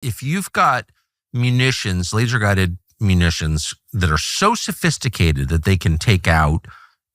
if you've got munitions, laser-guided munitions that are so sophisticated that they can take out,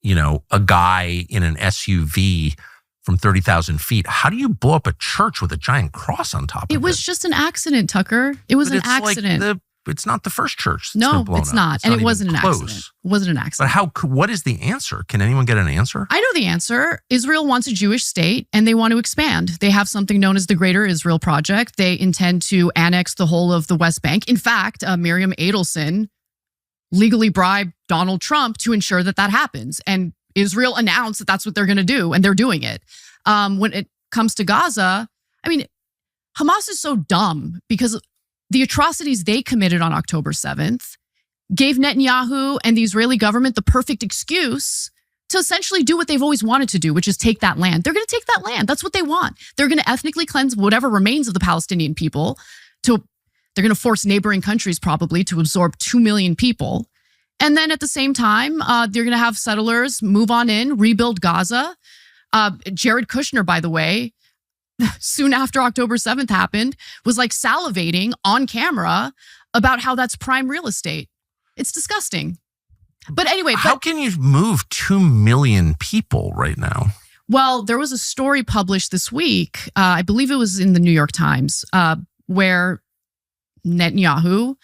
a guy in an SUV from 30,000 feet, how do you blow up a church with a giant cross on top of it? It was just an accident, Tucker. It was an accident. It's not the first church that's No, blown it's not. It's and not it wasn't an close. accident. It wasn't an accident. But what is the answer? Can anyone get an answer? I know the answer. Israel wants a Jewish state and they want to expand. They have something known as the Greater Israel Project. They intend to annex the whole of the West Bank. In fact, Miriam Adelson legally bribed Donald Trump to ensure that happens. And Israel announced that that's what they're going to do, and they're doing it. When it comes to Gaza, I mean, Hamas is so dumb because the atrocities they committed on October 7th gave Netanyahu and the Israeli government the perfect excuse to essentially do what they've always wanted to do, which is take that land. They're going to take that land. That's what they want. They're going to ethnically cleanse whatever remains of the Palestinian people. They're going to force neighboring countries probably to absorb 2 million people. And then at the same time, they're going to have settlers move on in, rebuild Gaza. Jared Kushner, by the way, soon after October 7th happened, was like salivating on camera about how that's prime real estate. It's disgusting. But anyway. How can you move 2 million people right now? Well, there was a story published this week, I believe it was in the New York Times, where Netanyahu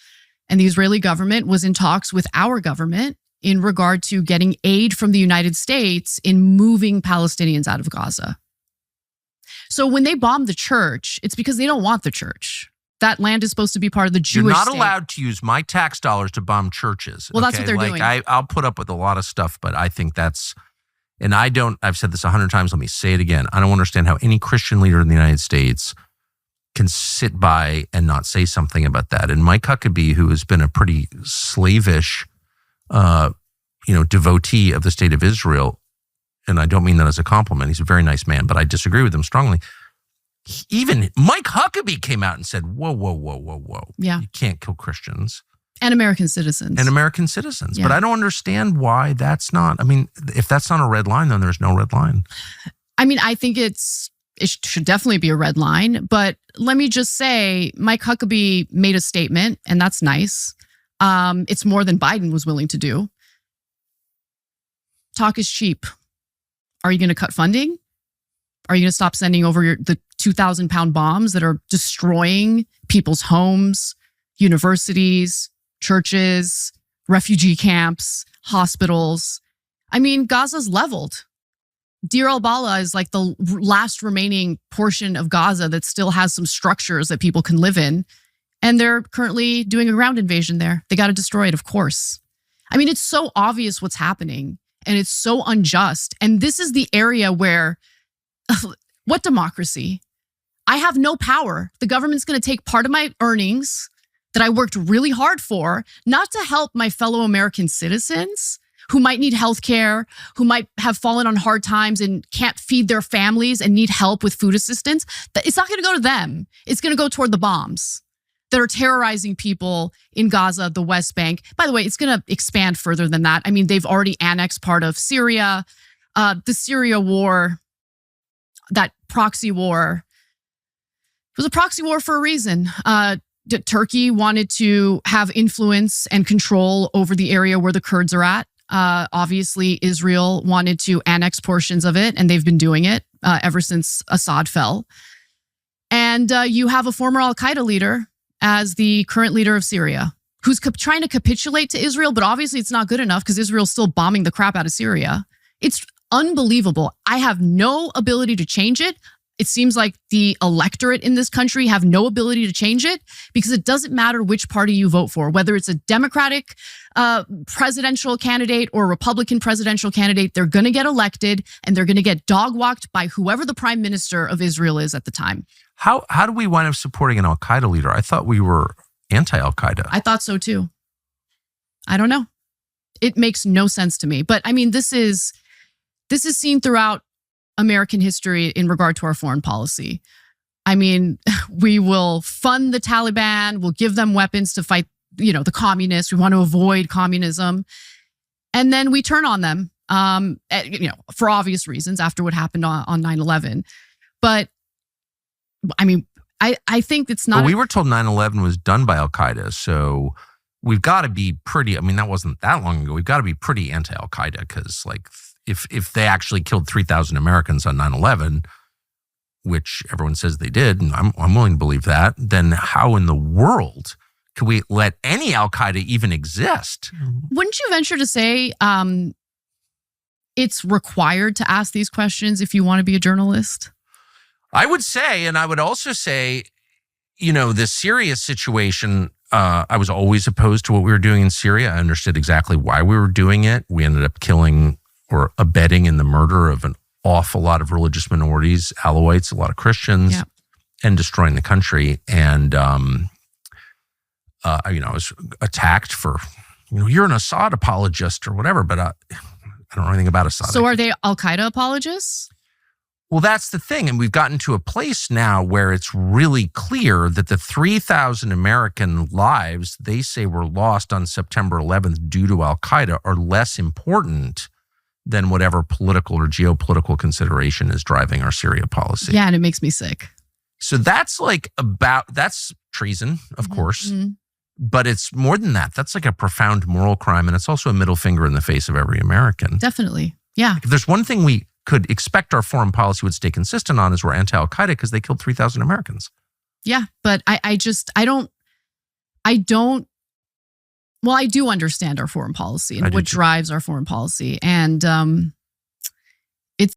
and the Israeli government was in talks with our government in regard to getting aid from the United States in moving Palestinians out of Gaza. So when they bomb the church, it's because they don't want the church. That land is supposed to be part of the Jewish You're not state. allowed to use my tax dollars to bomb churches. Well, that's what they're doing. I'll put up with a lot of stuff, but I think that's, and I've said this 100 times, let me say it again. I don't understand how any Christian leader in the United States can sit by and not say something about that. And Mike Huckabee, who has been a pretty slavish, devotee of the state of Israel, and I don't mean that as a compliment, he's a very nice man, but I disagree with him strongly. Even Mike Huckabee came out and said, whoa. Yeah. You can't kill Christians. And American citizens. Yeah. But I don't understand why that's not, if that's not a red line, then there's no red line. I think it should definitely be a red line. But let me just say, Mike Huckabee made a statement, and that's nice. It's more than Biden was willing to do. Talk is cheap. Are you going to cut funding? Are you going to stop sending over the 2,000-pound bombs that are destroying people's homes, universities, churches, refugee camps, hospitals? Gaza's leveled. Deir al-Balah is like the last remaining portion of Gaza that still has some structures that people can live in. And they're currently doing a ground invasion there. They got to destroy it, of course. It's so obvious what's happening, and it's so unjust. And this is the area where, what democracy? I have no power. The government's going to take part of my earnings that I worked really hard for, not to help my fellow American citizens who might need health care, who might have fallen on hard times and can't feed their families and need help with food assistance. It's not going to go to them. It's going to go toward the bombs that are terrorizing people in Gaza, the West Bank. By the way, it's going to expand further than that. They've already annexed part of Syria. The Syria war, that proxy war, it was a proxy war for a reason. Turkey wanted to have influence and control over the area where the Kurds are at. Obviously, Israel wanted to annex portions of it, and they've been doing it ever since Assad fell. And you have a former al-Qaeda leader as the current leader of Syria, who's trying to capitulate to Israel, but obviously it's not good enough because Israel's still bombing the crap out of Syria. It's unbelievable. I have no ability to change it. It seems like the electorate in this country have no ability to change it because it doesn't matter which party you vote for, whether it's a Democratic presidential candidate or a Republican presidential candidate, they're going to get elected and they're going to get dog-walked by whoever the prime minister of Israel is at the time. How do we wind up supporting an al-Qaeda leader? I thought we were anti-al-Qaeda. I thought so too. I don't know. It makes no sense to me. But this is seen throughout American history in regard to our foreign policy. We will fund the Taliban, we'll give them weapons to fight, the communists. We want to avoid communism. And then we turn on them, for obvious reasons after what happened on 9/11. But I think it's not. But we were told 9/11 was done by Al Qaeda, so we've got to be pretty. I mean, that wasn't that long ago. We've got to be pretty anti Al Qaeda because, like, if they actually killed 3,000 Americans on 9/11, which everyone says they did, and I'm willing to believe that, then how in the world can we let any Al Qaeda even exist? Wouldn't you venture to say it's required to ask these questions if you want to be a journalist? I would say, and I would also say, the Syria situation, I was always opposed to what we were doing in Syria. I understood exactly why we were doing it. We ended up killing or abetting in the murder of an awful lot of religious minorities, Alawites, a lot of Christians, and destroying the country. And, I was attacked for, you're an Assad apologist or whatever, but I don't know anything about Assad. So are they Al-Qaeda apologists? Well, that's the thing. And we've gotten to a place now where it's really clear that the 3,000 American lives they say were lost on September 11th due to Al-Qaeda are less important than whatever political or geopolitical consideration is driving our Syria policy. Yeah, and it makes me sick. So that's that's treason, of course. But it's more than that. That's like a profound moral crime. And it's also a middle finger in the face of every American. Definitely. Yeah. If there's one thing we could expect our foreign policy would stay consistent on is we're anti-Al-Qaeda because they killed 3,000 Americans. Yeah. But I do understand our foreign policy and what drives our foreign policy. And